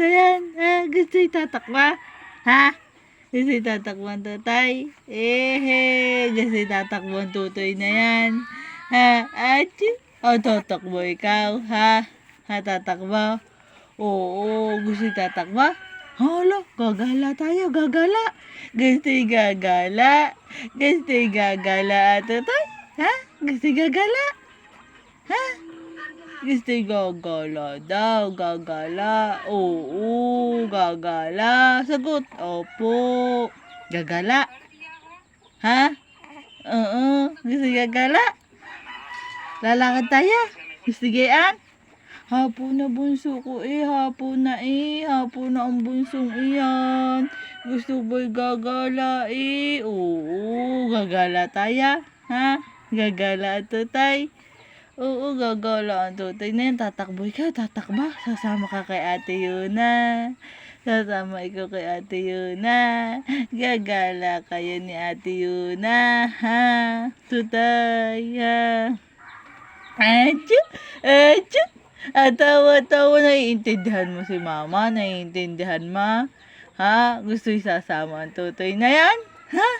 Gusto yan? Gusto itatakba? Ha? Gusto itatakbo ang tutay? Gusto itatakbo ang tutoy na yan? Ha? O tatakbo ikaw? Ha? Ha, tatakbo? Oo, gusto itatakbo? Hala, gagala tayo, gagala. Gusto gagala? Gusto gagala at tutay? Ha? Gusto gagala? Ha? Gusto gagala daw, gagala. Oo, gagala. Sagot, opo. Gagala. Ha? Oo, gusto gagala. Lalakad tayo. Gusto gayaan? Hapon na bunso ko hapon na hapon na ang bunsong iyan. Gusto ba'y gagala Oo, gagala tayo. Ha? Gagala at tutay? Oo, gagala ang tutay na yan. Tatakbo ikaw, tatakba. Sasama ka kay Ate Yuna. Sasama ikaw kay Ate Yuna. Gagala kayo ni Ate Yuna. Ha? Tutay, ha? Atyo, atyo. Tawa-tawa, naiintindihan mo si mama, naiintindihan mo. Ha? Gusto isasama ang tutoy na yan? Ha?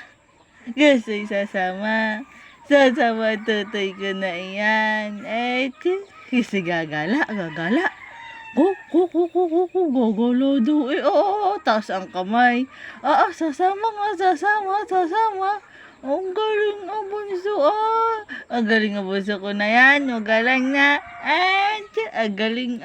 Gusto isasama. Sasama ang tutoy ko na iyan. Kasi gagala, gagala. Gagala daw Oo, taas ang kamay. Sasama nga, sasama. Ang galing ang bunso Ang galing ang bunso ko na yan. Magaling na. Ang galing